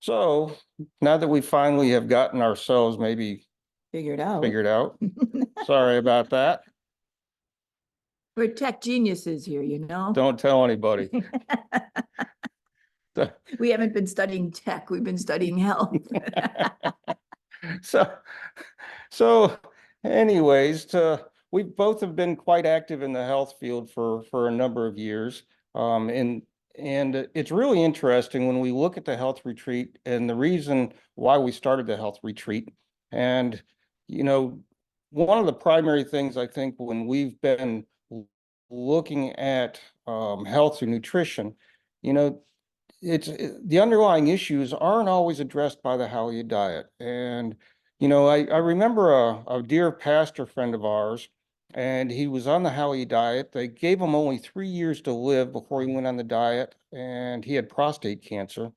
So now that we finally have gotten ourselves maybe Figured out. Sorry about that. We're tech geniuses here, you know? Don't tell anybody. We haven't been studying tech, we've been studying health. So anyways, we both have been quite active in the health field for a number of years. And it's really interesting when we look at the health retreat and the reason why we started the health retreat. And, you know, one of the primary things I think when we've been looking at health and nutrition, you know, the underlying issues aren't always addressed by the Halia diet. And, I remember a dear pastor friend of ours, and he was on the Halia diet. They gave him only 3 years to live before he went on the diet, and he had prostate cancer.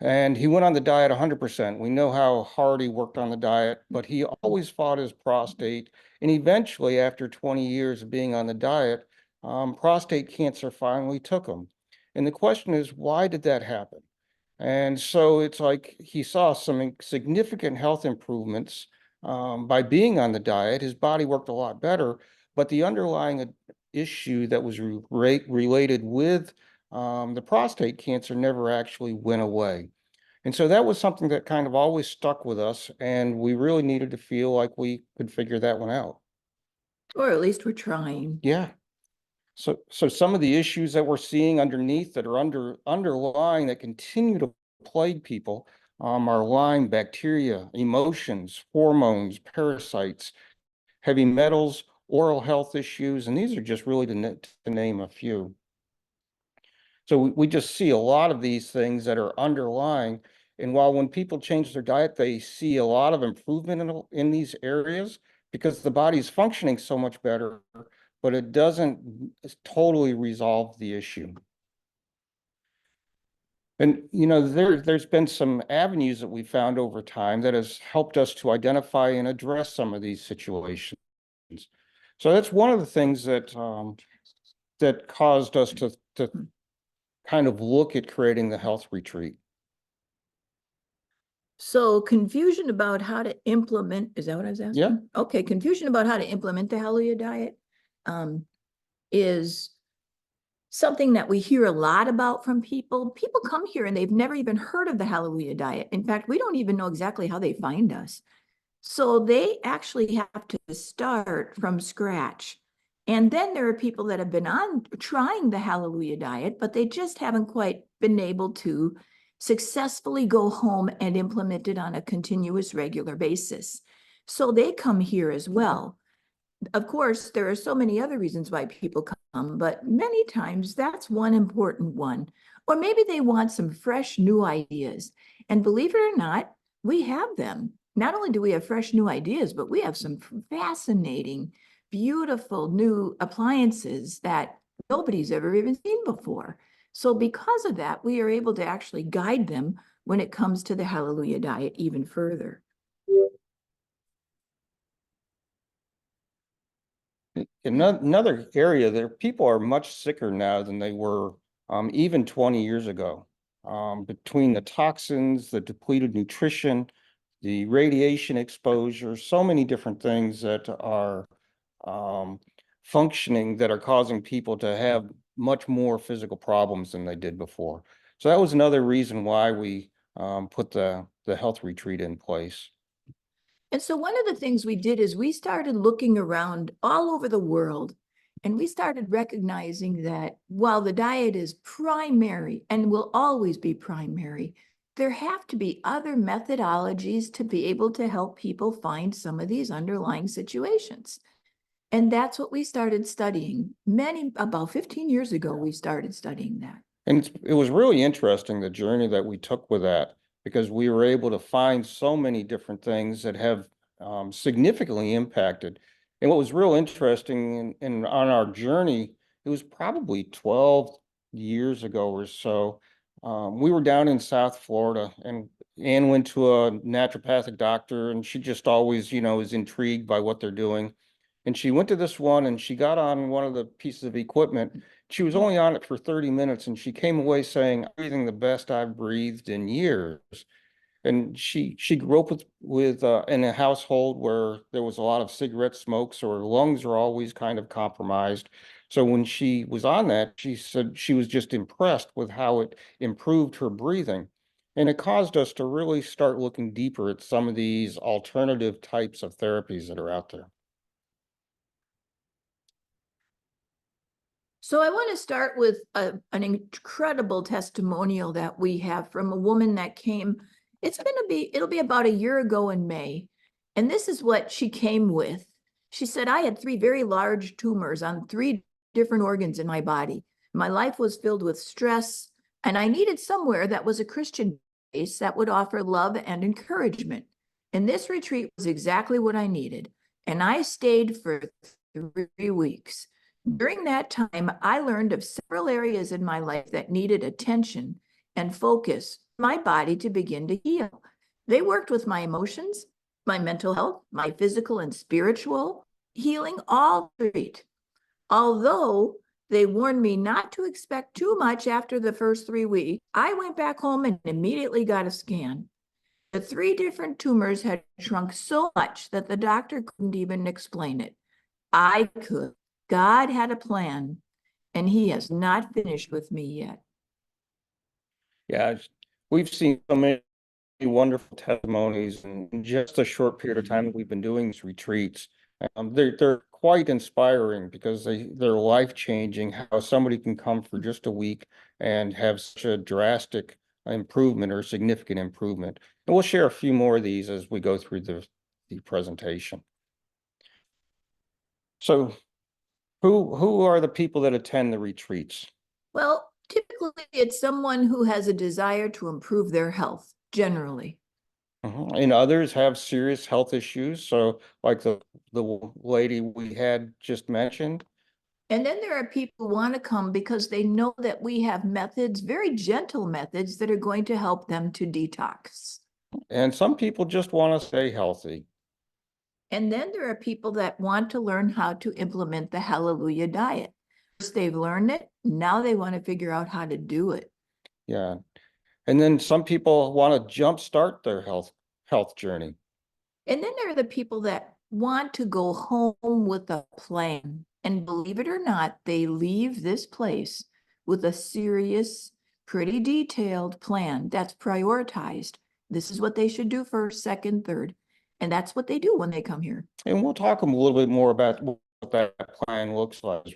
And he went on the diet 100%. We know how hard he worked on the diet, but he always fought his prostate. And eventually, after 20 years of being on the diet, prostate cancer finally took him. And the question is, why did that happen? And so it's like he saw some significant health improvements by being on the diet. His body worked a lot better, but the underlying issue that was related with the prostate cancer never actually went away. And so that was something that kind of always stuck with us, and we really needed to feel like we could figure that one out. Or at least we're trying. Yeah. So some of the issues that we're seeing underneath that are underlying that continue to plague people are Lyme, bacteria, emotions, hormones, parasites, heavy metals, oral health issues, and these are just really to name a few. So we just see a lot of these things that are underlying. And while when people change their diet, they see a lot of improvement in these areas because the body's functioning so much better, but it doesn't totally resolve the issue. And, there's been some avenues that we found over time that has helped us to identify and address some of these situations. So that's one of the things that that caused us to kind of look at creating the health retreat. So confusion about how to implement, is that what I was asking? Yeah. Okay, confusion about how to implement the Halia diet is something that we hear a lot about from people. People come here and they've never even heard of the Halia diet. In fact, we don't even know exactly how they find us. So they actually have to start from scratch. And then there are people that have been on trying the Hallelujah diet, but they just haven't quite been able to successfully go home and implement it on a continuous, regular basis. So they come here as well. Of course, there are so many other reasons why people come, but many times that's one important one. Or maybe they want some fresh new ideas. And believe it or not, we have them. Not only do we have fresh new ideas, but we have some fascinating, beautiful new appliances that nobody's ever even seen before. So because of that, we are able to actually guide them when it comes to the Hallelujah diet even further. Another area that people are much sicker now than they were even 20 years ago. Between the toxins, the depleted nutrition, the radiation exposure, so many different things that are functioning that are causing people to have much more physical problems than they did before. So that was another reason why we put the health retreat in place. And so one of the things we did is we started looking around all over the world, and we started recognizing that while the diet is primary and will always be primary, there have to be other methodologies to be able to help people find some of these underlying situations. And that's what we started studying. About 15 years ago, we started studying that. And it was really interesting, the journey that we took with that, because we were able to find so many different things that have significantly impacted. And what was real interesting on our journey, it was probably 12 years ago or so. We were down in South Florida, and Anne went to a naturopathic doctor, and she just always, is intrigued by what they're doing. And she went to this one and she got on one of the pieces of equipment She was only on it for 30 minutes and she came away saying, "I'm breathing the best I've breathed in years." And she grew up with in a household where there was a lot of cigarette smoke, so her lungs are always kind of compromised. So when she was on that, she said she was just impressed with how it improved her breathing. And it caused us to really start looking deeper at some of these alternative types of therapies that are out there. So I want to start with an incredible testimonial that we have from a woman that came. It'll be about a year ago in May. And this is what she came with. She said, I had 3 very large tumors on 3 different organs in my body. My life was filled with stress, and I needed somewhere that was a Christian base that would offer love and encouragement. And this retreat was exactly what I needed. And I stayed for 3 weeks. During that time, I learned of several areas in my life that needed attention and focus for my body to begin to heal. They worked with my emotions, my mental health, my physical and spiritual healing, all 3. Although they warned me not to expect too much after the first 3 weeks, I went back home and immediately got a scan. The 3 different tumors had shrunk so much that the doctor couldn't even explain it. I could. God had a plan, and he has not finished with me yet. Yeah, we've seen so many wonderful testimonies in just a short period of time that we've been doing these retreats. They're quite inspiring because they're life-changing, how somebody can come for just a week and have such a drastic improvement or significant improvement. And we'll share a few more of these as we go through the presentation. So who are the people that attend the retreats? Well, typically it's someone who has a desire to improve their health, generally. And others have serious health issues. So like the lady we had just mentioned. And then there are people who want to come because they know that we have methods, very gentle methods, that are going to help them to detox. And some people just want to stay healthy. And then there are people that want to learn how to implement the Hallelujah diet. First, they've learned it. Now they want to figure out how to do it. Yeah. And then some people want to jumpstart their health journey. And then there are the people that want to go home with a plan. And believe it or not, they leave this place with a serious, pretty detailed plan that's prioritized. This is what they should do first, second, third. And that's what they do when they come here. And we'll talk a little bit more about what that plan looks like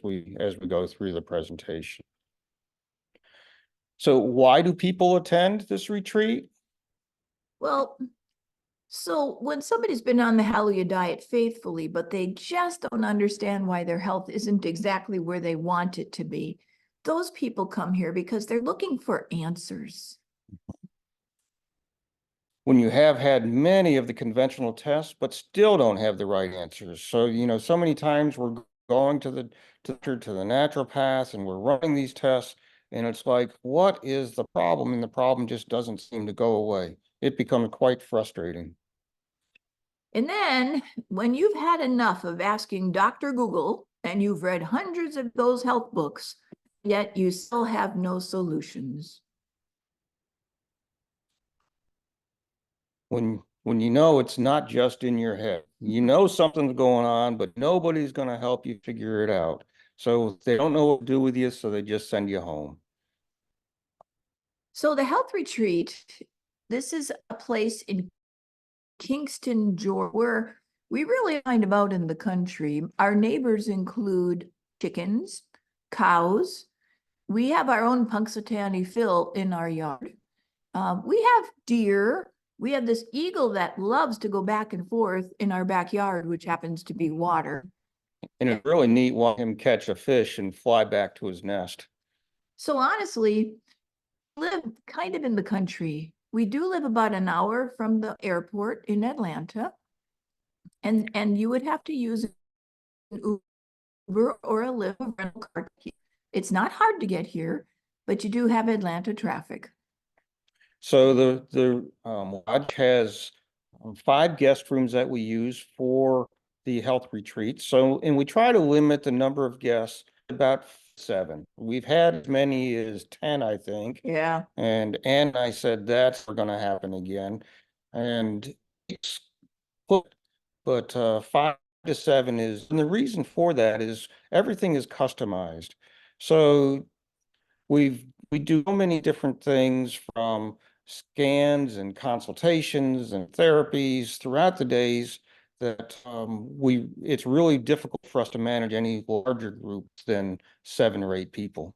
as we go through the presentation. So why do people attend this retreat? Well, so when somebody's been on the Hallelujah diet faithfully, but they just don't understand why their health isn't exactly where they want it to be, those people come here because they're looking for answers. When you have had many of the conventional tests, but still don't have the right answers. So, so many times we're going to the naturopath and we're running these tests, and it's like, what is the problem? And the problem just doesn't seem to go away. It becomes quite frustrating. And then when you've had enough of asking Dr. Google and you've read hundreds of those health books, yet you still have no solutions. When you know it's not just in your head, you know something's going on, but nobody's going to help you figure it out. So they don't know what to do with you, so they just send you home. So the health retreat, this is a place in Kingston, Georgia, where we really find them out in the country. Our neighbors include chickens, cows. We have our own Punxsutawney Phil in our yard. We have deer. We have this eagle that loves to go back and forth in our backyard, which happens to be water. And it's really neat watching him catch a fish and fly back to his nest. So honestly, we live kind of in the country. We do live about an hour from the airport in Atlanta. And you would have to use an Uber or a Lyft rental car. It's not hard to get here, but you do have Atlanta traffic. So the lodge has 5 guest rooms that we use for the health retreat. So, and we try to limit the number of guests about 7. We've had as many as 10, I think. Yeah. And I said, that's going to happen again. And it's but 5 to 7 is, and the reason for that is everything is customized. So we do so many different things, from scans and consultations and therapies throughout the days, that it's really difficult for us to manage any larger groups than 7 or 8 people.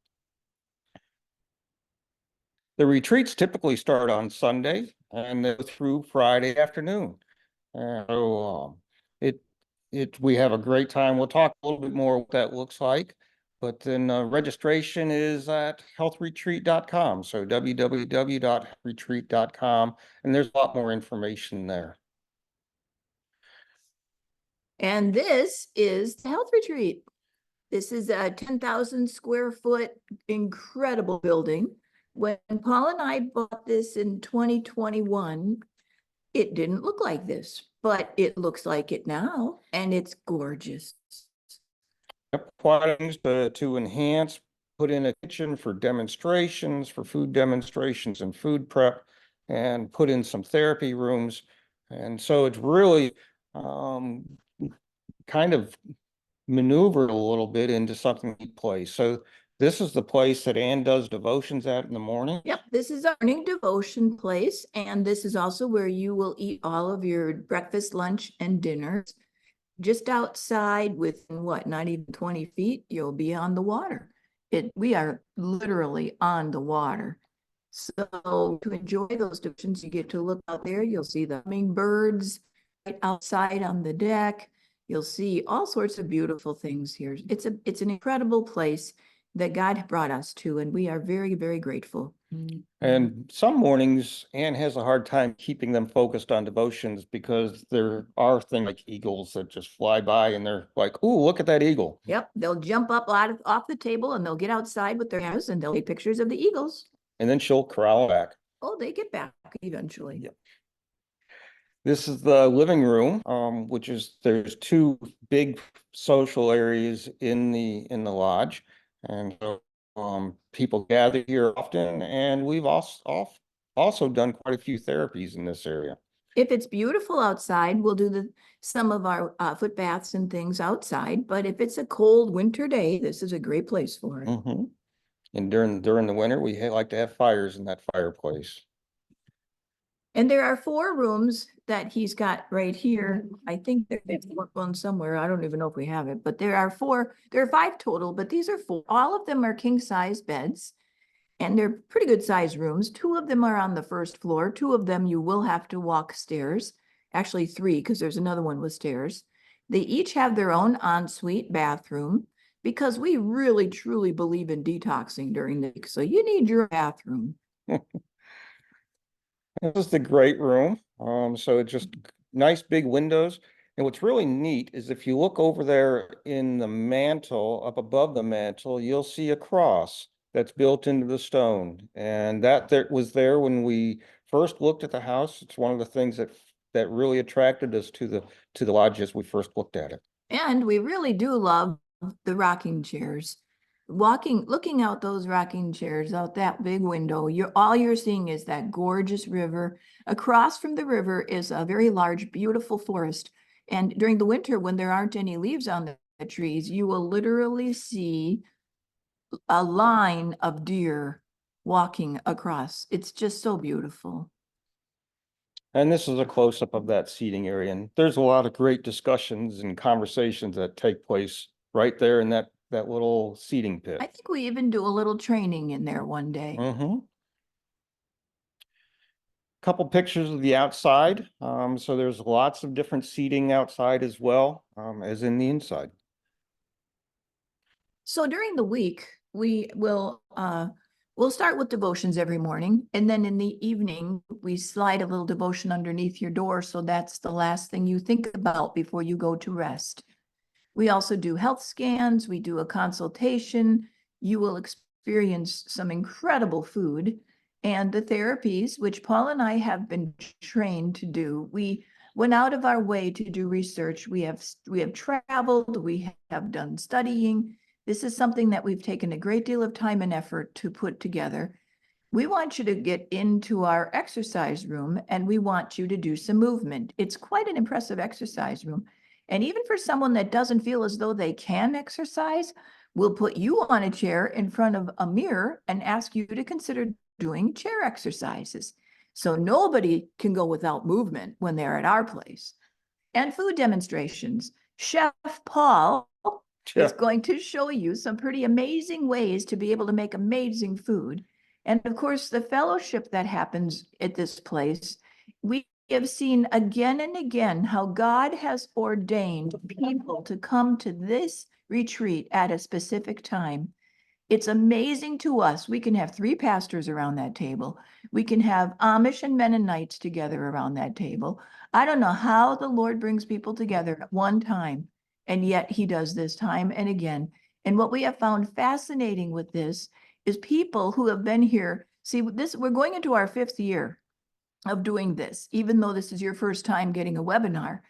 The retreats typically start on Sunday and go through Friday afternoon. So it we have a great time. We'll talk a little bit more what that looks like, but then registration is at healthretreat.com. So www.retreat.com, and there's a lot more information there. And this is the health retreat. This is a 10,000 square foot incredible building. When Paul and I bought this in 2021, it didn't look like this, but it looks like it now, and it's gorgeous. Things to enhance, put in a kitchen for demonstrations, for food demonstrations and food prep, and put in some therapy rooms. And so it's really kind of maneuvered a little bit into something place. So this is the place that Ann does devotions at in the morning. Yep, this is our morning devotion place, and this is also where you will eat all of your breakfast, lunch, and dinners. Just outside, within what, not even 20 feet, you'll be on the water. We are literally on the water. So to enjoy those devotions, you get to look out there. You'll see the hummingbirds right outside on the deck. You'll see all sorts of beautiful things here. It's an incredible place that God brought us to, and we are very, very grateful. And some mornings, Ann has a hard time keeping them focused on devotions, because there are things like eagles that just fly by and they're like, "Ooh, look at that eagle." Yep, they'll jump up off the table and they'll get outside with their hands and they'll take pictures of the eagles. And then she'll corral back. Oh, they get back eventually. Yep. This is the living room, which is, there's 2 big social areas in the lodge, and so people gather here often, and we've also done quite a few therapies in this area. If it's beautiful outside, we'll do some of our foot baths and things outside. But if it's a cold winter day, this is a great place for it. Mm-hmm. And during the winter, we like to have fires in that fireplace. And there are 4 rooms that he's got right here. I think there's one somewhere. I don't even know if we have it, but there are 5 total, but these are 4. All of them are king size beds, and they're pretty good size rooms. 2 of them are on the first floor. 2 of them you will have to walk stairs. Actually 3, because there's another one with stairs. They each have their own ensuite bathroom, because we really truly believe in detoxing during the week. So you need your bathroom. This is the great room. So it's just nice big windows. And what's really neat is, if you look over there in the mantle, up above the mantle, you'll see a cross that's built into the stone. And that was there when we first looked at the house. It's one of the things that really attracted us to the lodge as we first looked at it. And we really do love the rocking chairs. Looking out those rocking chairs out that big window, all you're seeing is that gorgeous river. Across from the river is a very large, beautiful forest. And during the winter, when there aren't any leaves on the trees, you will literally see a line of deer walking across. It's just so beautiful. And this is a close-up of that seating area. And there's a lot of great discussions and conversations that take place right there in that little seating pit. I think we even do a little training in there one day. Mm-hmm. Couple pictures of the outside. So there's lots of different seating outside as well, as in the inside. So during the week, we'll start with devotions every morning, and then in the evening, we slide a little devotion underneath your door, so that's the last thing you think about before you go to rest. We also do health scans. We do a consultation. You will experience some incredible food, and the therapies, which Paul and I have been trained to do. We went out of our way to do research. We have traveled. We have done studying. This is something that we've taken a great deal of time and effort to put together. We want you to get into our exercise room and we want you to do some movement. It's quite an impressive exercise room. And even for someone that doesn't feel as though they can exercise, we'll put you on a chair in front of a mirror and ask you to consider doing chair exercises. So nobody can go without movement when they're at our place. And food demonstrations. Chef Paul Yeah. is going to show you some pretty amazing ways to be able to make amazing food. And of course, the fellowship that happens at this place, we have seen again and again how God has ordained people to come to this retreat at a specific time. It's amazing to us. We can have three pastors around that table. We can have Amish and Mennonites together around that table. I don't know how the Lord brings people together at one time, and yet he does this time and again. And what we have found fascinating with this is people who have been here. See, this we're going into our 5th year of doing this, even though this is your first time getting a webinar.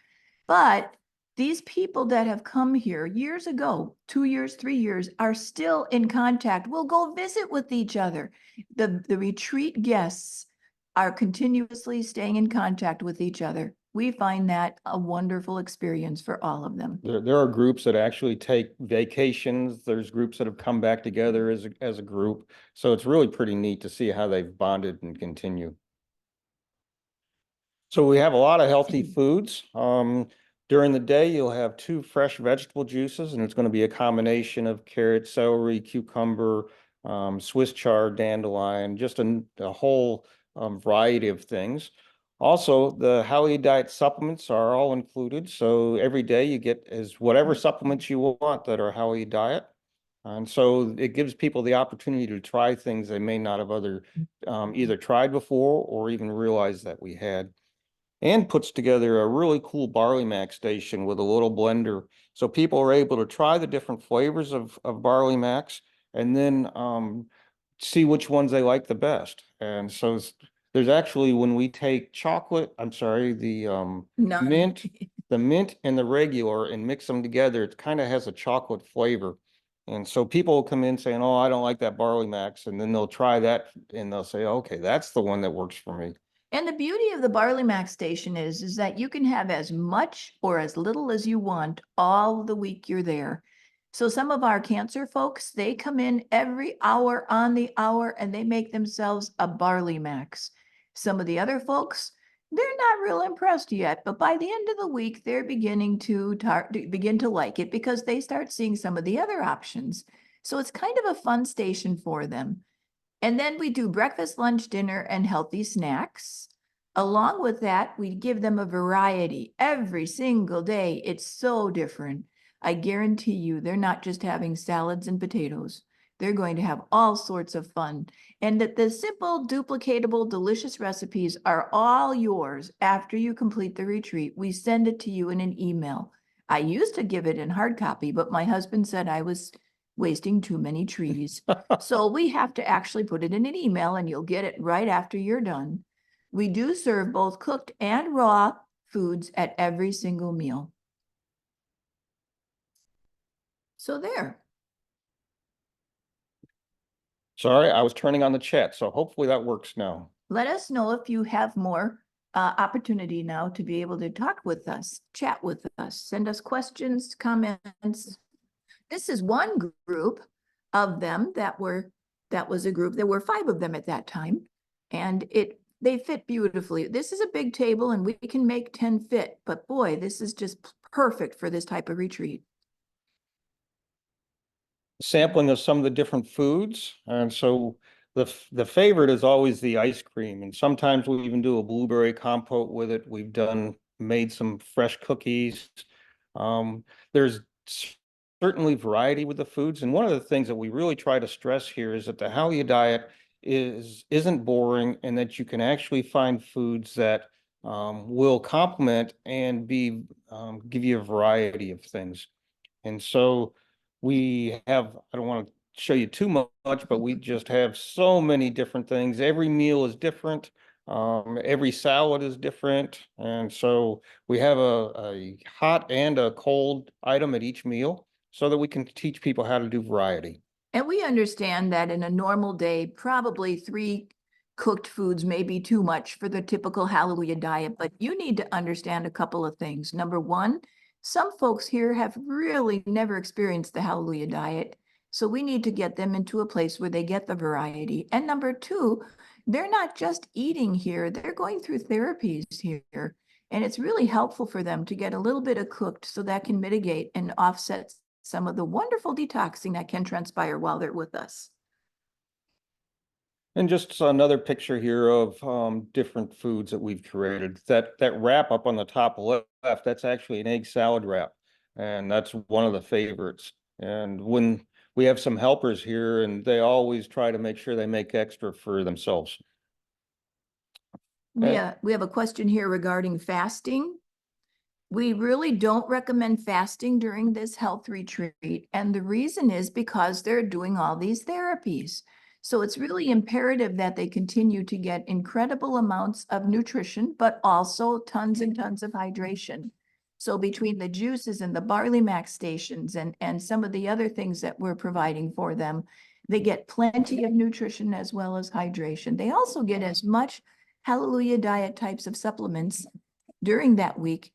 But these people that have come here years ago, 2 years, 3 years, are still in contact. We'll go visit with each other. The retreat guests are continuously staying in contact with each other. We find that a wonderful experience for all of them. There are groups that actually take vacations. There's groups that have come back together as a group. So it's really pretty neat to see how they've bonded and continue. So we have a lot of healthy foods. During the day, you'll have 2 fresh vegetable juices, and it's going to be a combination of carrot, celery, cucumber, Swiss chard, dandelion, just a whole variety of things. Also, the Hallelujah Diet supplements are all included. So every day you get whatever supplements you want that are Hallelujah Diet. And so it gives people the opportunity to try things they may not have either tried before or even realized that we had. And puts together a really cool barley mac station with a little blender. So people are able to try the different flavors of barley macs and then see which ones they like the best. And so there's actually, when we take chocolate, I'm sorry, the mint, the mint and the regular and mix them together, it kind of has a chocolate flavor. And so people will come in saying, oh, I don't like that barley max. And then they'll try that and they'll say, okay, that's the one that works for me. And the beauty of the Barley Mac station is that you can have as much or as little as you want all the week you're there. So some of our cancer folks, they come in every hour on the hour and they make themselves a Barley Max. Some of the other folks, they're not real impressed yet, but by the end of the week, they're beginning to begin to like it because they start seeing some of the other options. So it's kind of a fun station for them. And then we do breakfast, lunch, dinner, and healthy snacks. Along with that, we give them a variety every single day. It's so different. I guarantee you, they're not just having salads and potatoes. They're going to have all sorts of fun. And that the simple, duplicatable, delicious recipes are all yours after you complete the retreat. We send it to you in an email. I used to give it in hard copy, but my husband said I was wasting too many trees. So we have to actually put it in an email and you'll get it right after you're done. We do serve both cooked and raw foods at every single meal. So there. Sorry, I was turning on the chat, so hopefully that works now. Let us know if you have more opportunity now to be able to talk with us, chat with us, send us questions, comments. This is one group of them that was a group. There were 5 of them at that time, and they fit beautifully. This is a big table, and we can make 10 fit, but boy, this is just perfect for this type of retreat. Sampling of some of the different foods. And so the favorite is always the ice cream. And sometimes we even do a blueberry compote with it. We've made some fresh cookies. There's certainly variety with the foods. And one of the things that we really try to stress here is that the Hallelujah Diet isn't boring and that you can actually find foods that will complement and give you a variety of things. And so we have, I don't want to show you too much, but we just have so many different things. Every meal is different. Every salad is different. And so we have a hot and a cold item at each meal. so that we can teach people how to do variety. And we understand that in a normal day, probably 3 cooked foods may be too much for the typical Hallelujah diet, but you need to understand a couple of things. Number one, some folks here have really never experienced the Hallelujah diet. So we need to get them into a place where they get the variety. And number two, they're not just eating here, they're going through therapies here. And it's really helpful for them to get a little bit of cooked so that can mitigate and offset some of the wonderful detoxing that can transpire while they're with us. And just another picture here of different foods that we've created. That wrap up on the top left, that's actually an egg salad wrap, and that's one of the favorites. And when we have some helpers here, and they always try to make sure they make extra for themselves. And We have a question here regarding fasting. We really don't recommend fasting during this health retreat. And the reason is because they're doing all these therapies. So it's really imperative that they continue to get incredible amounts of nutrition, but also tons and tons of hydration. So between the juices and the Barley Max stations and some of the other things that we're providing for them, they get plenty of nutrition as well as hydration. They also get as much Hallelujah diet types of supplements during that week.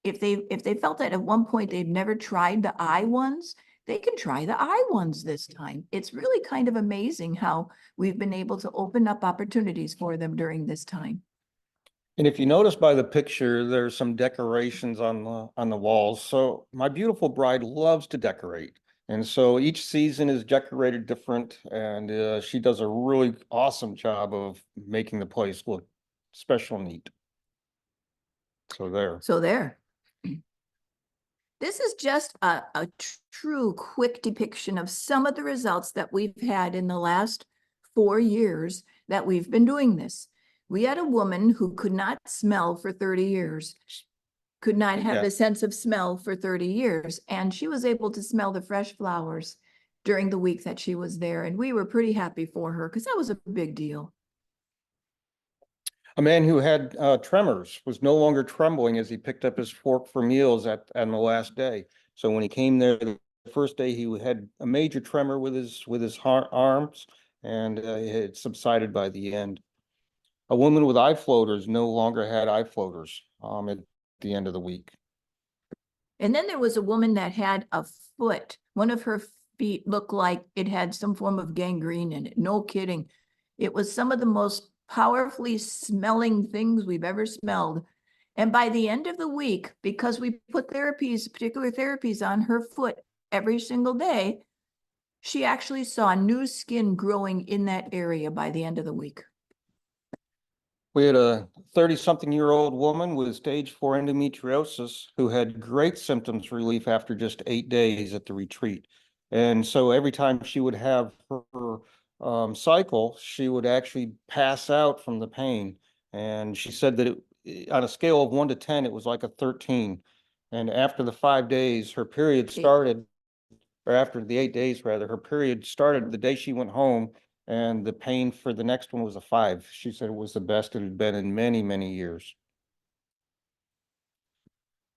If they felt that at one point they've never tried the eye ones, they can try the eye ones this time. It's really kind of amazing how we've been able to open up opportunities for them during this time. if you notice by the picture, there's some decorations on the walls. So my beautiful bride loves to decorate. And so each season is decorated different, and she does a really awesome job of making the place look special and neat. So there. So there. This is just a true quick depiction of some of the results that we've had in the last 4 years that we've been doing this. We had a woman who could not smell for 30 years, could not have Yeah. the sense of smell for 30 years, and she was able to smell the fresh flowers during the week that she was there. And we were pretty happy for her because that was a big deal. A man who had tremors was no longer trembling as he picked up his fork for meals on the last day. So when he came there the first day, he had a major tremor with his arms, and it subsided by the end. A woman with eye floaters no longer had eye floaters at the end of the week. And then there was a woman that had a foot. One of her feet looked like it had some form of gangrene in it. No kidding. It was some of the most powerfully smelling things we've ever smelled. And by the end of the week, because we put particular therapies on her foot every single day, she actually saw new skin growing in that area by the end of the week. We had a 30-something-year-old woman with stage 4 endometriosis who had great symptoms relief after just 8 days at the retreat. And so every time she would have her cycle, she would actually pass out from the pain. And she said that on a scale of 1 to 10, it was like a 13. And after the 5 days, her period started, or after the 8 days, rather, her period started the day she went home, and the pain for the next one was a 5. She said it was the best it had been in many, many years.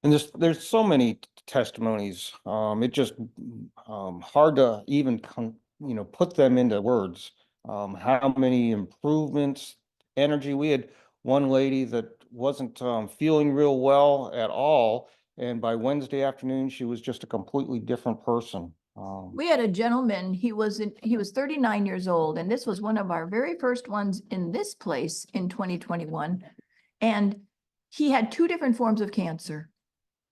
And there's so many testimonies. It just hard to even put them into words. How many improvements, energy. We had one lady that wasn't feeling real well at all, and by Wednesday afternoon, she was just a completely different person. We had a gentleman, he was 39 years old, and this was one of our very first ones in this place in 2021. And he had 2 different forms of cancer.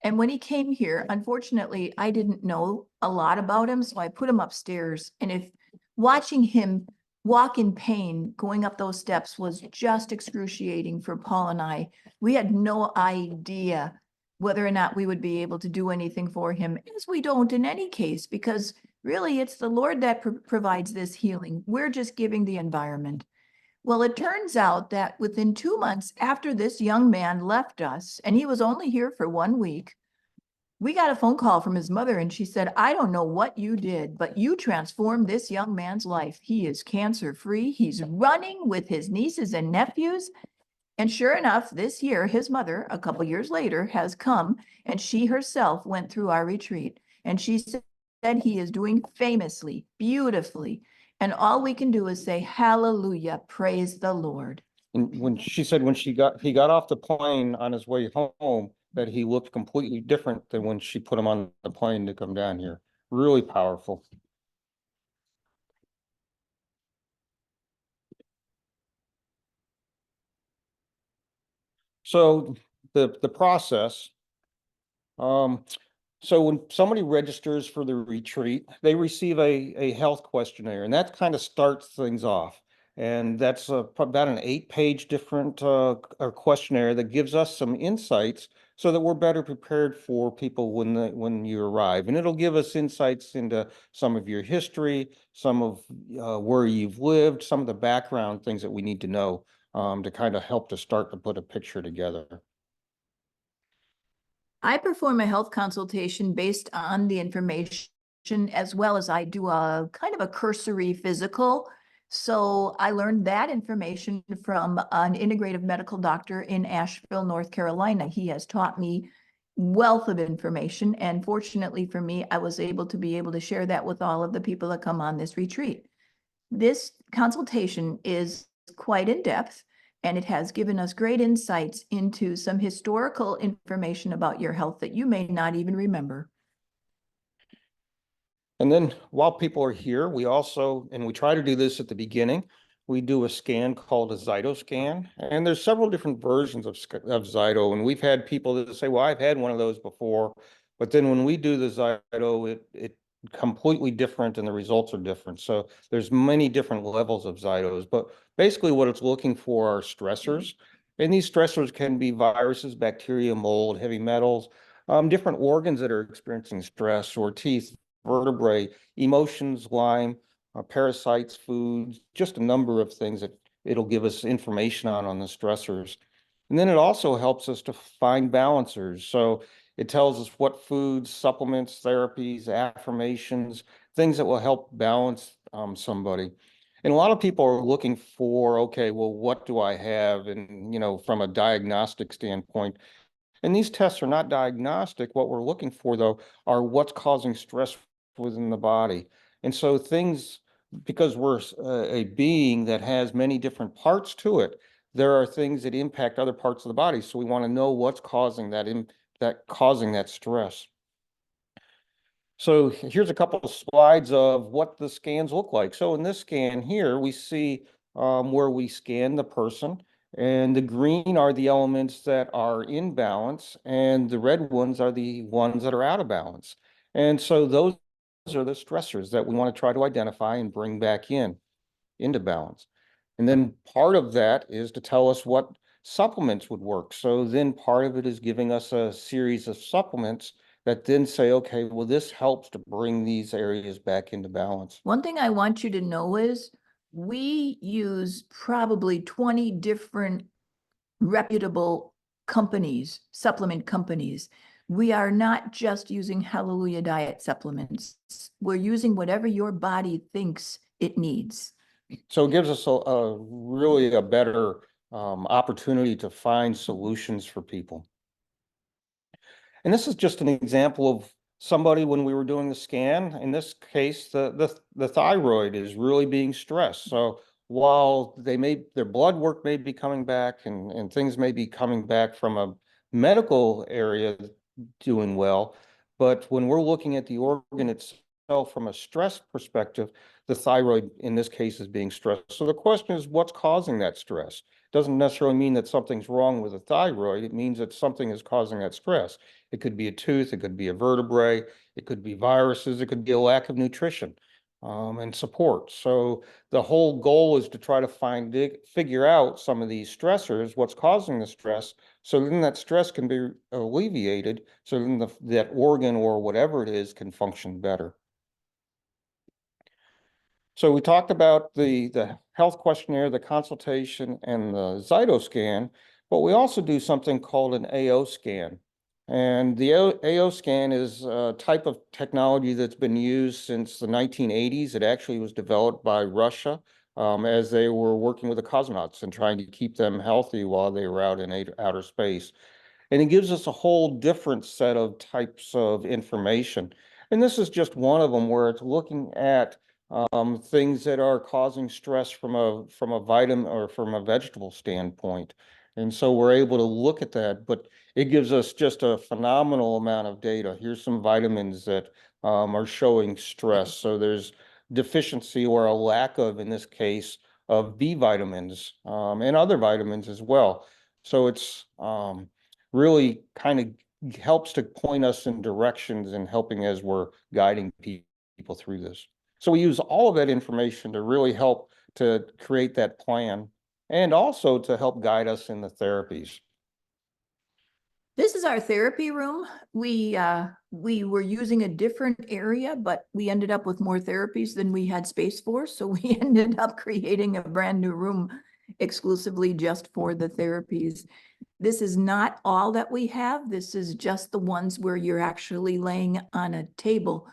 And when he came here, unfortunately, I didn't know a lot about him, so I put him upstairs. And if watching him walk in pain going up those steps was just excruciating for Paul and I. We had no idea whether or not we would be able to do anything for him, as we don't in any case, because really it's the Lord that provides this healing. We're just giving the environment. Well, it turns out that within 2 months after this young man left us, and he was only here for 1 week, we got a phone call from his mother, and she said, I don't know what you did, but you transformed this young man's life. He is cancer-free. He's running with his nieces and nephews. And sure enough, this year, his mother, a couple years later, has come, and she herself went through our retreat. And she said he is doing famously, beautifully. And all we can do is say, hallelujah, praise the Lord. And when she said when he got off the plane on his way home, that he looked completely different than when she put him on the plane to come down here. Really powerful. So the process, um, so when somebody registers for the retreat, they receive a health questionnaire, and that kind of starts things off. And that's about an 8-page different questionnaire that gives us some insights so that we're better prepared for people when you arrive. And it'll give us insights into some of your history, some of where you've lived, some of the background things that we need to know to kind of help to start to put a picture together. I perform a health consultation based on the information, as well as I do a kind of a cursory physical. So I learned that information from an integrative medical doctor in Asheville, North Carolina. He has taught me wealth of information. And fortunately for me, I was able to share that with all of the people that come on this retreat. This consultation is quite in depth, and it has given us great insights into some historical information about your health that you may not even remember. And then while people are here, we also, and we try to do this at the beginning, we do a scan called a Zyto scan. And there's several different versions of Zyto. And we've had people that say, well, I've had one of those before. But then when we do the Zyto, it completely different and the results are different. So there's many different levels of Zytos. But basically what it's looking for are stressors. And these stressors can be viruses, bacteria, mold, heavy metals, different organs that are experiencing stress, or teeth, vertebrae, emotions, Lyme, parasites, foods, just a number of things that it'll give us information on the stressors. And then it also helps us to find balancers. So it tells us what foods, supplements, therapies, affirmations, things that will help balance somebody. And a lot of people are looking for, okay, well, what do I have? And, from a diagnostic standpoint, and these tests are not diagnostic. What we're looking for, though, are what's causing stress within the body. And so things, because we're a being that has many different parts to it, there are things that impact other parts of the body. So we want to know what's causing that stress. So here's a couple of slides of what the scans look like. So in this scan here, we see where we scan the person, and the green are the elements that are in balance, and the red ones are the ones that are out of balance. And so those are the stressors that we want to try to identify and bring back into balance. And then part of that is to tell us what supplements would work. So then part of it is giving us a series of supplements that then say, okay, well, this helps to bring these areas back into balance. One thing I want you to know is we use probably 20 different reputable companies, supplement companies. We are not just using Hallelujah Diet supplements. We're using whatever your body thinks it needs. So it gives us really a better opportunity to find solutions for people. And this is just an example of somebody when we were doing the scan. In this case, the thyroid is really being stressed. So while their blood work may be coming back and things may be coming back from a medical area doing well, but when we're looking at the organ itself from a stress perspective, the thyroid in this case is being stressed. So the question is, what's causing that stress? Doesn't necessarily mean that something's wrong with the thyroid. It means that something is causing that stress. It could be a tooth, it could be a vertebrae, it could be viruses, it could be a lack of nutrition and support. So the whole goal is to try to figure out some of these stressors, what's causing the stress, so then that stress can be alleviated, so then that organ or whatever it is can function better. So we talked about the health questionnaire, the consultation, and the Zytoscan, but we also do something called an AO scan. And the AO scan is a type of technology that's been used since the 1980s. It actually was developed by Russia as they were working with the cosmonauts and trying to keep them healthy while they were out in outer space. And it gives us a whole different set of types of information. And this is just one of them where it's looking at things that are causing stress from a vitamin or from a vegetable standpoint. And so we're able to look at that, but it gives us just a phenomenal amount of data. Here's some vitamins that are showing stress. So there's deficiency or a lack of, in this case, of B vitamins and other vitamins as well. So it's really kind of helps to point us in directions and helping as we're guiding people through this. So we use all of that information to really help to create that plan and also to help guide us in the therapies. This is our therapy room. We were using a different area, but we ended up with more therapies than we had space for. So we ended up creating a brand new room exclusively just for the therapies. This is not all that we have. This is just the ones where you're actually laying on a table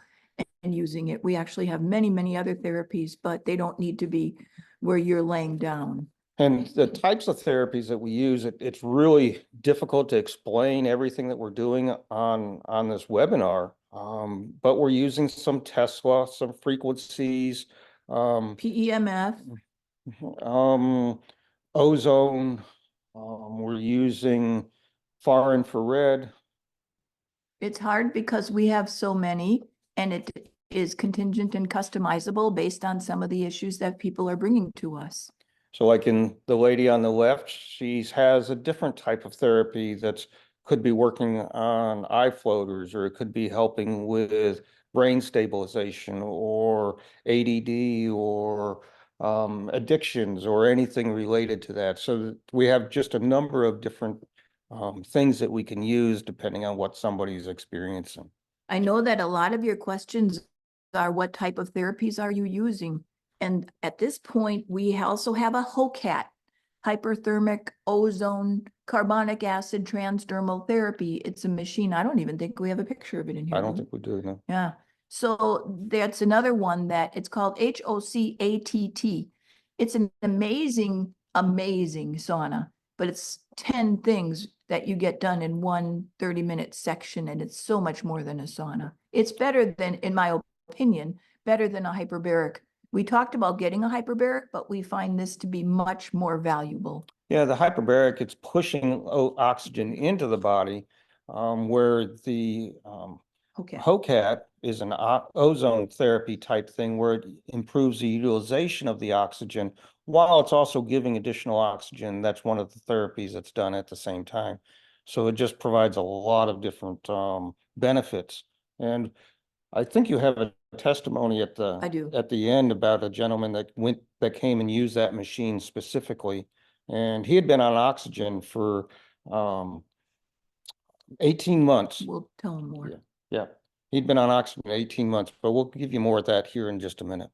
and using it. We actually have many, many other therapies, but they don't need to be where you're laying down. And the types of therapies that we use, it's really difficult to explain everything that we're doing on this webinar. But we're using some Tesla, some frequencies, PEMF. ozone. We're using far infrared. It's hard because we have so many, and it is contingent and customizable based on some of the issues that people are bringing to us. So like in the lady on the left, she has a different type of therapy that's could be working on eye floaters, or it could be helping with brain stabilization or ADD or addictions or anything related to that. So we have just a number of different things that we can use depending on what somebody's experiencing. I know that a lot of your questions are, what type of therapies are you using? And at this point, we also have a HOCAT, hyperthermic ozone carbonic acid transdermal therapy. It's a machine. I don't even think we have a picture of it in here. I don't think we do, no. Yeah. So that's another one that it's called HOCATT. It's an amazing, amazing sauna, but it's 10 things that you get done in one 30-minute section, and it's so much more than a sauna. It's better than, in my opinion, better than a hyperbaric. We talked about getting a hyperbaric, but we find this to be much more valuable. Yeah, the hyperbaric, it's pushing oxygen into the body, where the HOCAT is an ozone therapy type thing where it improves the utilization of the oxygen while it's also giving additional oxygen. That's one of the therapies that's done at the same time. So it just provides a lot of different benefits. And I think you have a testimony at I do. at the end about a gentleman that came and used that machine specifically. And he had been on oxygen for 18 months. We'll tell them more. Yeah. Yeah. He'd been on oxygen 18 months, but we'll give you more of that here in just a minute.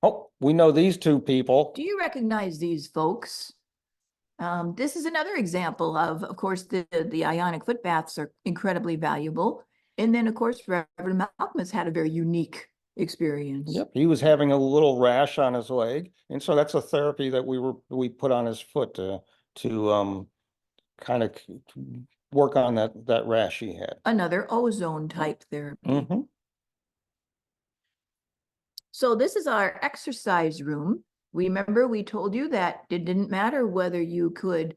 Oh, we know these two people. Do you recognize these folks? This is another example of course, the ionic foot baths are incredibly valuable. And then, of course, Reverend Malcolm has had a very unique experience. Yep, he was having a little rash on his leg, and so that's a therapy that we put on his foot to kind of work on that rash he had. Another ozone type therapy. Mm-hmm. So this is our exercise room. Remember, we told you that it didn't matter whether you could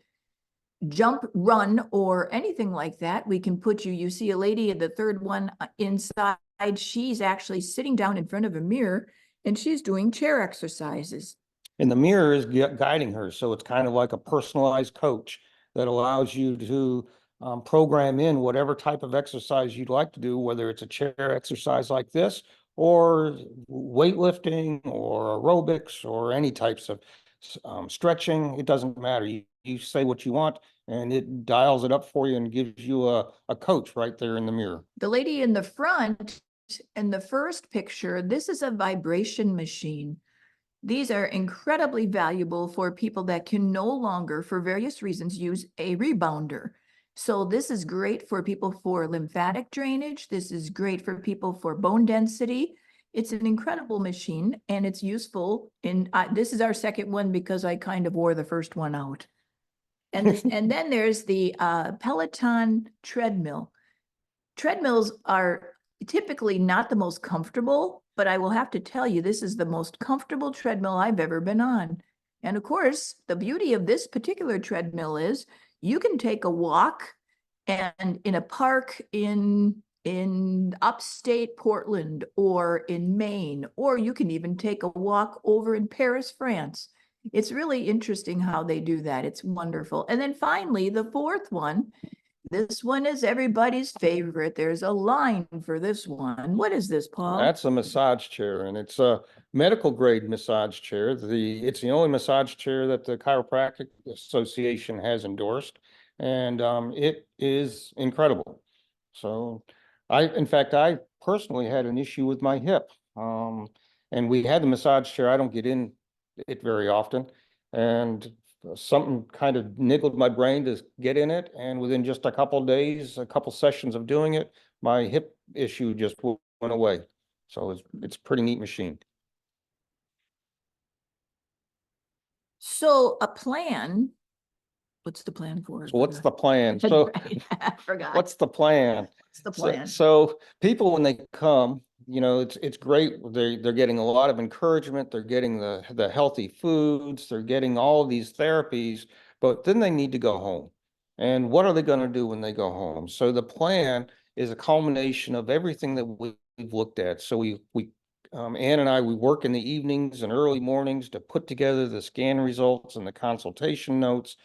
jump, run, or anything like that. We can put you see a lady at the third one inside. She's actually sitting down in front of a mirror and she's doing chair exercises. And the mirror is guiding her. So it's kind of like a personalized coach that allows you to program in whatever type of exercise you'd like to do, whether it's a chair exercise like this, or weightlifting, or aerobics, or any types of stretching. It doesn't matter. You say what you want, and it dials it up for you and gives you a coach right there in the mirror. The lady in the front, in the first picture, this is a vibration machine. These are incredibly valuable for people that can no longer, for various reasons, use a rebounder. So this is great for people for lymphatic drainage. This is great for people for bone density. It's an incredible machine, and it's useful. This is our second one because I kind of wore the first one out. And then there's the Peloton treadmill. treadmills are typically not the most comfortable, but I will have to tell you, this is the most comfortable treadmill I've ever been on. And of course, the beauty of this particular treadmill is you can take a walk and in a park in upstate Portland or in Maine, or you can even take a walk over in Paris, France. It's really interesting how they do that. It's wonderful. And then finally, the fourth one, this one is everybody's favorite. There's a line for this one. What is this, Paul? That's a massage chair, and it's a medical grade massage chair. It's the only massage chair that the Chiropractic Association has endorsed, and it is incredible. So in fact, I personally had an issue with my hip. And we had the massage chair. I don't get in it very often. And something kind of niggled my brain to get in it. And within just a couple of days, a couple sessions of doing it, my hip issue just went away. So it's a pretty neat machine. So a plan, what's the plan for? So what's the plan? So I forgot. what's the plan? What's the plan? So people, when they come, it's great. They're getting a lot of encouragement. They're getting the healthy foods. They're getting all of these therapies, but then they need to go home. And what are they going to do when they go home? So the plan is a culmination of everything that we've looked at. So Ann and I, we work in the evenings and early mornings to put together the scan results and the consultation notes.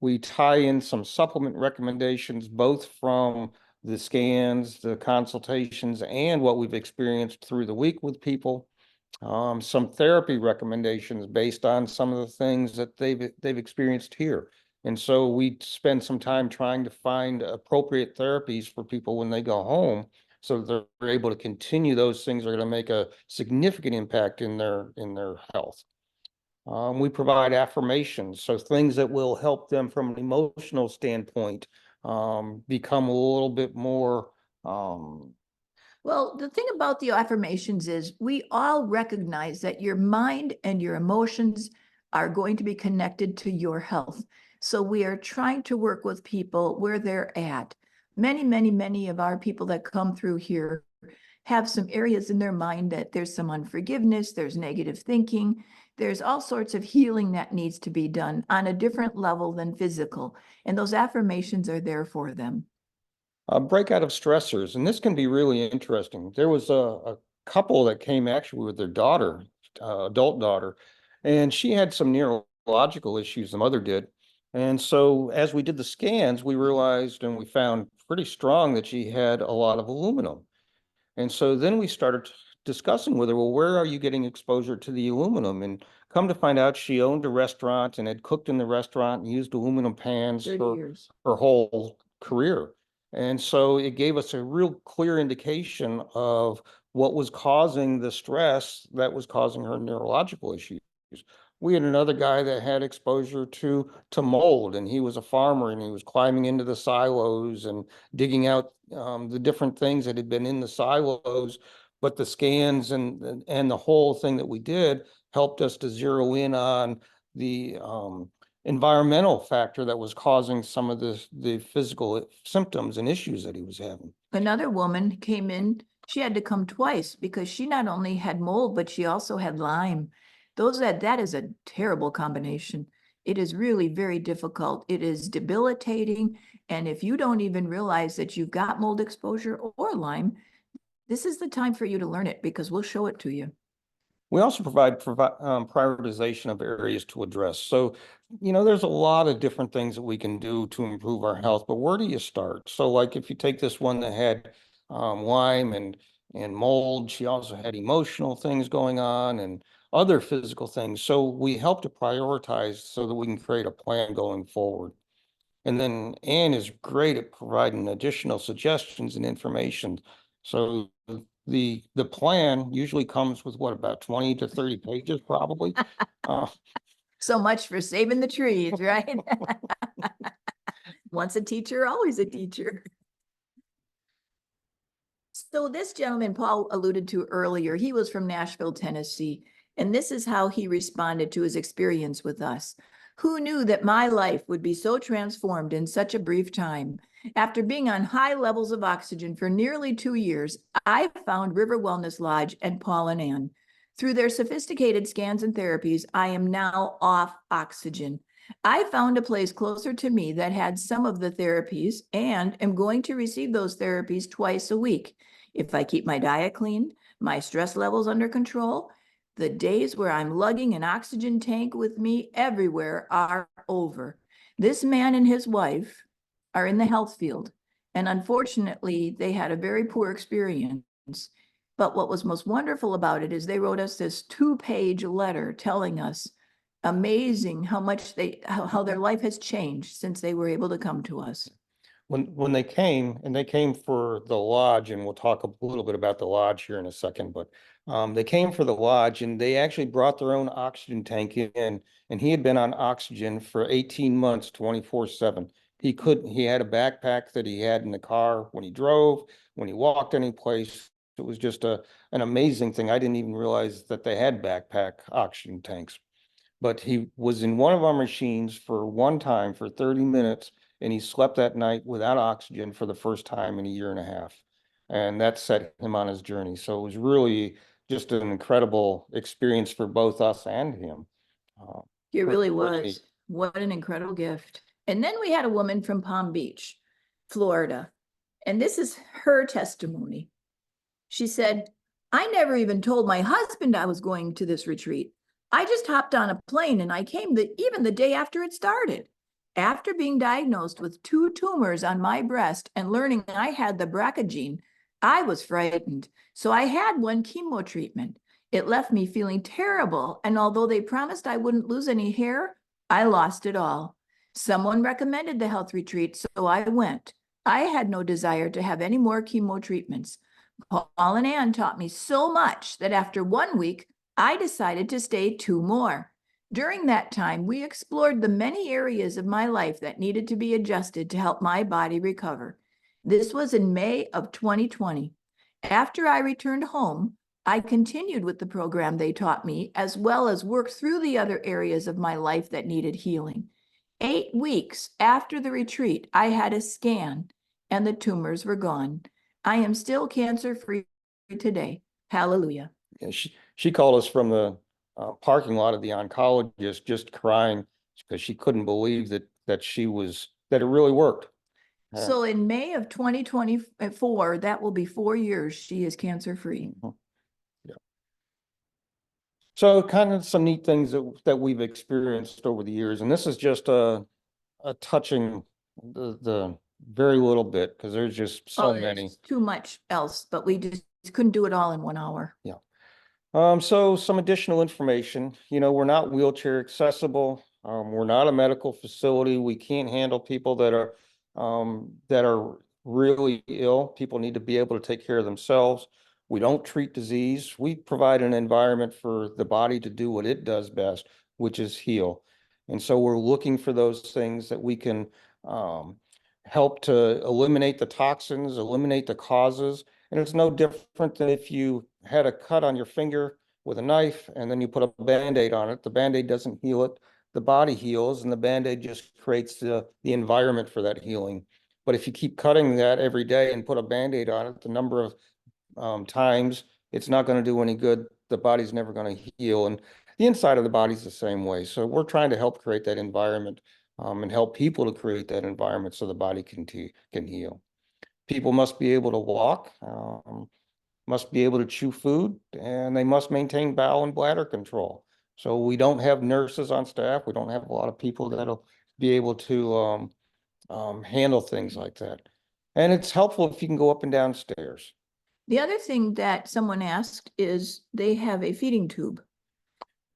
We tie in some supplement recommendations, both from the scans, the consultations, and what we've experienced through the week with people. Some therapy recommendations based on some of the things that they've experienced here. And so we spend some time trying to find appropriate therapies for people when they go home, so that they're able to continue those things that are going to make a significant impact in their health. We provide affirmations, so things that will help them from an emotional standpoint become a little bit more. Well, the thing about the affirmations is we all recognize that your mind and your emotions are going to be connected to your health. So we are trying to work with people where they're at. Many of our people that come through here have some areas in their mind that there's some unforgiveness, there's negative thinking, there's all sorts of healing that needs to be done on a different level than physical. And those affirmations are there for them. Break out of stressors, and this can be really interesting. There was a couple that came actually with their daughter, adult daughter, and she had some neurological issues, the mother did. And so as we did the scans, we realized and we found pretty strong that she had a lot of aluminum. And so then we started discussing with her, well, where are you getting exposure to the aluminum? And come to find out, she owned a restaurant and had cooked in the restaurant and used aluminum pans 30 for years. her whole career. And so it gave us a real clear indication of what was causing the stress that was causing her neurological issues. We had another guy that had exposure to mold, and he was a farmer, and he was climbing into the silos and digging out the different things that had been in the silos. But the scans and the whole thing that we did helped us to zero in on the environmental factor that was causing some of the physical symptoms and issues that he was having. Another woman came in, she had to come twice because she not only had mold, but she also had Lyme. That is a terrible combination. It is really very difficult. It is debilitating. And if you don't even realize that you've got mold exposure or Lyme, this is the time for you to learn it because we'll show it to you. We also provide prioritization of areas to address. So, there's a lot of different things that we can do to improve our health, but where do you start? So like if you take this one that had Lyme and mold, she also had emotional things going on and other physical things. So we help to prioritize so that we can create a plan going forward. And then Ann is great at providing additional suggestions and information. So the plan usually comes with what, about 20 to 30 pages, probably. So much for saving the trees, right? Once a teacher, always a teacher. So this gentleman Paul alluded to earlier, he was from Nashville, Tennessee, and this is how he responded to his experience with us. Who knew that my life would be so transformed in such a brief time? After being on high levels of oxygen for nearly 2 years, I found River Wellness Lodge and Paul and Ann. Through their sophisticated scans and therapies, I am now off oxygen. I found a place closer to me that had some of the therapies and am going to receive those therapies twice a week. If I keep my diet clean, my stress levels under control, the days where I'm lugging an oxygen tank with me everywhere are over. This man and his wife are in the health field, and unfortunately, they had a very poor experience. But what was most wonderful about it is they wrote us this 2-page letter telling us amazing how much how their life has changed since they were able to come to us. When they came, and they came for the lodge, and we'll talk a little bit about the lodge here in a second, but they came for the lodge and they actually brought their own oxygen tank in, and he had been on oxygen for 18 months, 24/7. He had a backpack that he had in the car when he drove, when he walked any place. It was just an amazing thing. I didn't even realize that they had backpack oxygen tanks. But he was in one of our machines for one time for 30 minutes, and he slept that night without oxygen for the first time in a year and a half. And that set him on his journey. So it was really just an incredible experience for both us and him. Uh, It really pretty neat. was. What an incredible gift. And then we had a woman from Palm Beach, Florida, and this is her testimony. She said, I never even told my husband I was going to this retreat. I just hopped on a plane and I came even the day after it started. After being diagnosed with 2 tumors on my breast and learning I had the BRCA gene, I was frightened. So I had one chemo treatment. It left me feeling terrible. And although they promised I wouldn't lose any hair, I lost it all. Someone recommended the health retreat, so I went. I had no desire to have any more chemo treatments. Paul and Ann taught me so much that after 1 week, I decided to stay 2 more. During that time, we explored the many areas of my life that needed to be adjusted to help my body recover. This was in May of 2020. After I returned home, I continued with the program they taught me, as well as worked through the other areas of my life that needed healing. 8 weeks after the retreat, I had a scan and the tumors were gone. I am still cancer-free today. Hallelujah. Yeah, she called us from the parking lot of the oncologist, just crying because she couldn't believe that that it really worked. Yeah. So in May of 2024, that will be 4 years she is cancer-free. Mhm. Yeah. So kind of some neat things that we've experienced over the years, and this is just a touching the very little bit, because there's just so many. There's too much else, but we just couldn't do it all in 1 hour. Yeah. So some additional information, we're not wheelchair accessible. We're not a medical facility. We can't handle people that are really ill. People need to be able to take care of themselves. We don't treat disease. We provide an environment for the body to do what it does best, which is heal. And so we're looking for those things that we can help to eliminate the toxins, eliminate the causes. And it's no different than if you had a cut on your finger with a knife and then you put a Band-Aid on it. The Band-Aid doesn't heal it. The body heals, and the Band-Aid just creates the environment for that healing. But if you keep cutting that every day and put a Band-Aid on it, the number of times, it's not going to do any good. The body's never going to heal. And the inside of the body's the same way. So we're trying to help create that environment and help people to create that environment so the body can heal. People must be able to walk, must be able to chew food, and they must maintain bowel and bladder control. So we don't have nurses on staff. We don't have a lot of people that'll be able to handle things like that. And it's helpful if you can go up and down stairs. The other thing that someone asked is they have a feeding tube.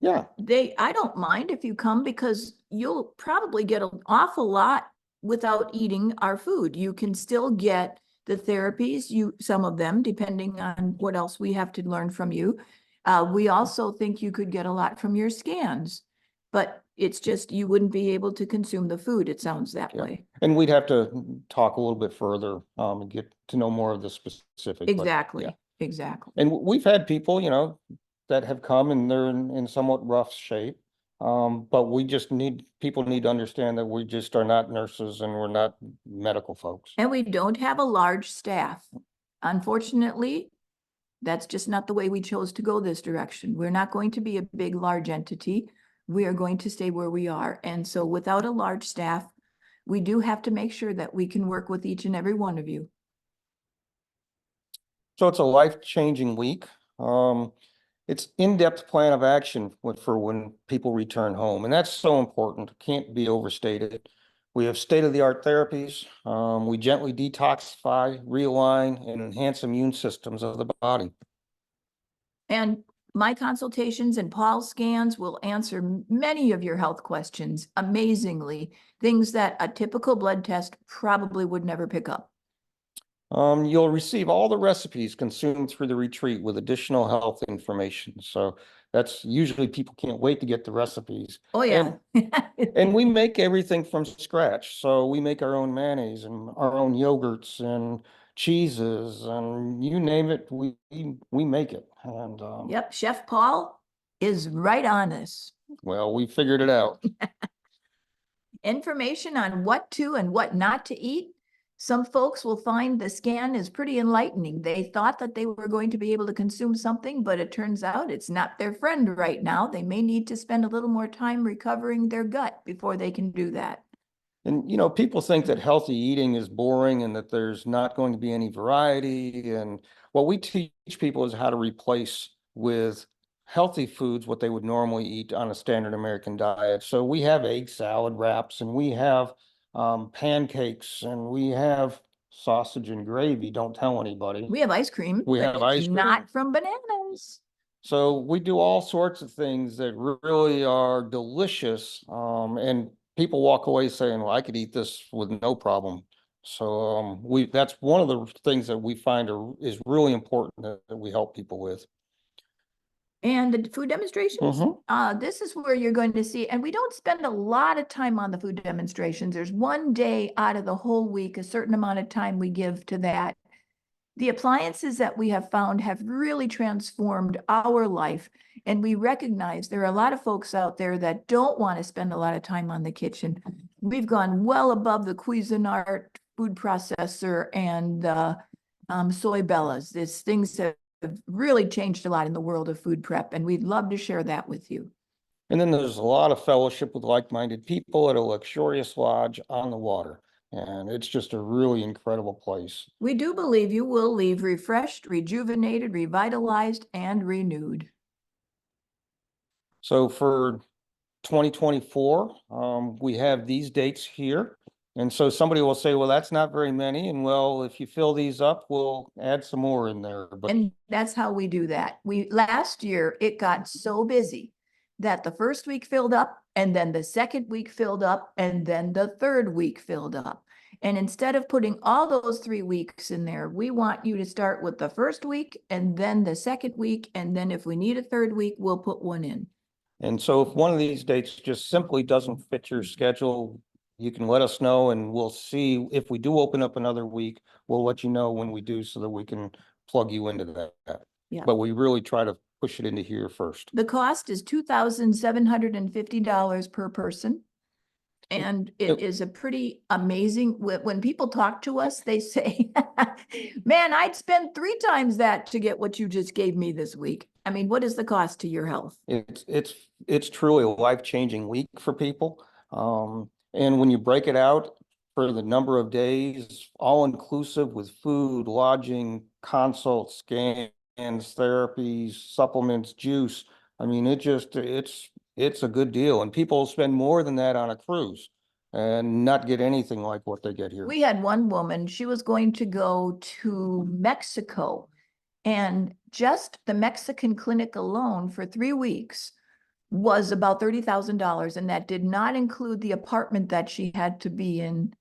Yeah. I don't mind if you come, because you'll probably get an awful lot without eating our food. You can still get the therapies, some of them, depending on what else we have to learn from you. We also think you could get a lot from your scans, but it's just you wouldn't be able to consume the food. It sounds that way. And we'd have to talk a little bit further and get to know more of the specific. Exactly. Yeah. Exactly. And we've had people, that have come and they're in somewhat rough shape. But people need to understand that we just are not nurses and we're not medical folks. And we don't have a large staff. Unfortunately, that's just not the way we chose to go this direction. We're not going to be a big, large entity. We are going to stay where we are. And so without a large staff, we do have to make sure that we can work with each and every one of you. So it's a life-changing week. It's in-depth plan of action for when people return home, and that's so important. Can't be overstated. We have state-of-the-art therapies. We gently detoxify, realign, and enhance immune systems of the body. And my consultations and Paul's scans will answer many of your health questions, amazingly, things that a typical blood test probably would never pick up. You'll receive all the recipes consumed through the retreat with additional health information. So that's usually people can't wait to get the recipes. Oh, yeah. And we make everything from scratch. So we make our own mayonnaise and our own yogurts and cheeses and you name it, we make it. And Yep, Chef Paul is right on this. well, we figured it out. Information on what to and what not to eat. Some folks will find the scan is pretty enlightening. They thought that they were going to be able to consume something, but it turns out it's not their friend right now. They may need to spend a little more time recovering their gut before they can do that. And, people think that healthy eating is boring and that there's not going to be any variety. And what we teach people is how to replace with healthy foods what they would normally eat on a standard American diet. So we have egg salad wraps and we have pancakes and we have sausage and gravy. Don't tell anybody. We have ice cream. We have ice cream. Not from bananas. So we do all sorts of things that really are delicious. And people walk away saying, well, I could eat this with no problem. So that's one of the things that we find is really important that we help people with. And the food demonstrations, this is where you're going to see, and we don't spend a lot of time on the food demonstrations. There's one day out of the whole week, a certain amount of time we give to that. The appliances that we have found have really transformed our life. And we recognize there are a lot of folks out there that don't want to spend a lot of time on the kitchen. We've gone well above the Cuisinart food processor and soy bellas. These things have really changed a lot in the world of food prep, and we'd love to share that with you. And then there's a lot of fellowship with like-minded people at a luxurious lodge on the water. And it's just a really incredible place. We do believe you will leave refreshed, rejuvenated, revitalized, and renewed. So for 2024, we have these dates here. And so somebody will say, well, that's not very many. And well, if you fill these up, we'll add some more in there. And that's how we do that. Last year, it got so busy that the first week filled up, and then the second week filled up, and then the third week filled up. And instead of putting all those 3 weeks in there, we want you to start with the first week and then the second week. And then if we need a third week, we'll put one in. And so if one of these dates just simply doesn't fit your schedule, you can let us know and we'll see if we do open up another week, we'll let you know when we do so that we can plug you into that. Yeah. But we really try to push it into here first. The cost is $2,750 per person. And it is a pretty amazing, when people talk to us, they say, man, I'd spend 3 times that to get what you just gave me this week. I mean, what is the cost to your health? It's truly a life-changing week for people. And when you break it out for the number of days, all inclusive with food, lodging, consults, scans, therapies, supplements, juice. I mean, it's a good deal. And people spend more than that on a cruise and not get anything like what they get here. We had one woman, she was going to go to Mexico, and just the Mexican clinic alone for 3 weeks was about $30,000. And that did not include the apartment that she had to be in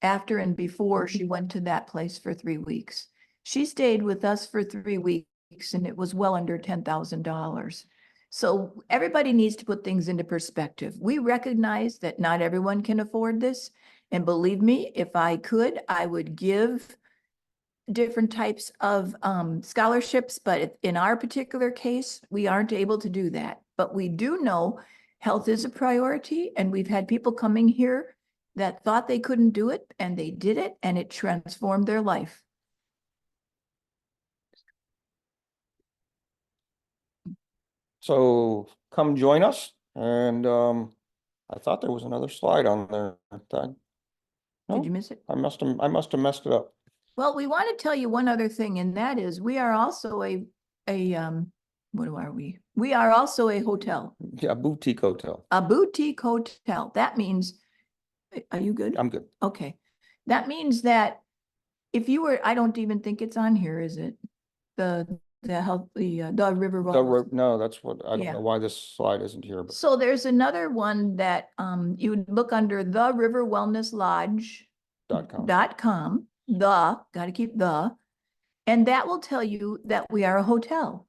after and before she went to that place for 3 weeks. She stayed with us for 3 weeks and it was well under $10,000. So everybody needs to put things into perspective. We recognize that not everyone can afford this. And believe me, if I could, I would give different types of scholarships, but in our particular case, we aren't able to do that. But we do know Health is a priority, and we've had people coming here that thought they couldn't do it, and they did it, and it transformed their life. So come join us. And I thought there was another slide on there. Did No, you miss it? I must have messed it up. Well, we want to tell you one other thing, and that is we are also what are we? We are also a hotel, Yeah, boutique hotel. a boutique hotel. That means, are you good? I'm good. Okay. That means that if you were, I don't even think it's on here, is it? The health, the River Wellness. No, that's what, I don't Yeah. know why this slide isn't here, but So there's another one that you would look under the River Wellness Lodge .com. gotta keep the, and that will tell you that we are a hotel.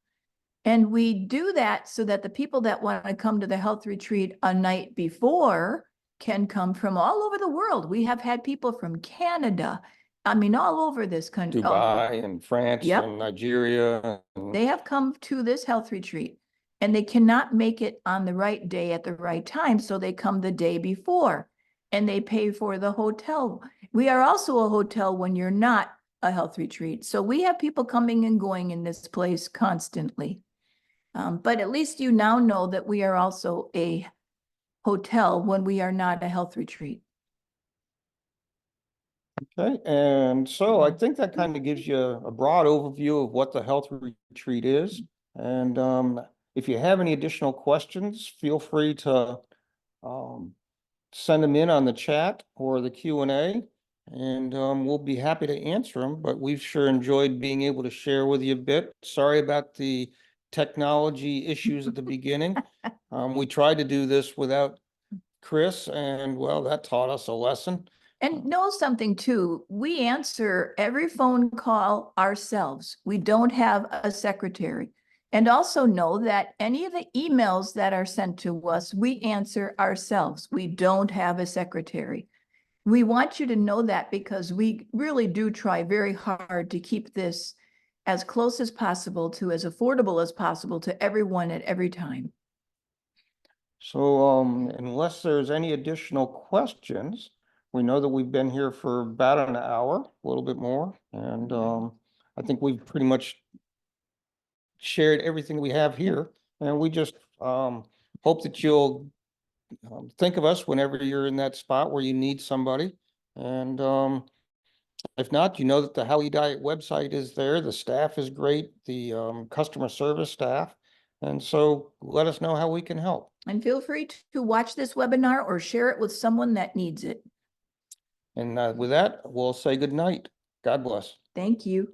And we do that so that the people that want to come to the health retreat a night before can come from all over the world. We have had people from Canada, I mean, all over this country. Dubai and France Yep. and Nigeria. And They have come to this health retreat and they cannot make it on the right day at the right time. So they come the day before and they pay for the hotel. We are also a hotel when you're not a health retreat. So we have people coming and going in this place constantly. But at least you now know that we are also a hotel when we are not a health retreat. Okay, and so I think that kind of gives you a broad overview of what the health retreat is. And if you have any additional questions, feel free to send them in on the chat or the Q&A, and we'll be happy to answer them. But we've sure enjoyed being able to share with you a bit. Sorry about the technology issues at the beginning. We tried to do this without Chris, and well, that taught us a lesson. And know something too, we answer every phone call ourselves. We don't have a secretary. And also know that any of the emails that are sent to us, we answer ourselves. We don't have a secretary. We want you to know that because we really do try very hard to keep this as close as possible to as affordable as possible to everyone at every time. So unless there's any additional questions, we know that we've been here for about an hour, a little bit more, and I think we've pretty much shared everything we have here. And we just hope that you'll think of us whenever you're in that spot where you need somebody. And if not, you know that the How You Diet website is there. The staff is great, the customer service staff. And so let us know how we can help. And feel free to watch this webinar or share it with someone that needs it. And with that, we'll say good night. God bless. Thank you.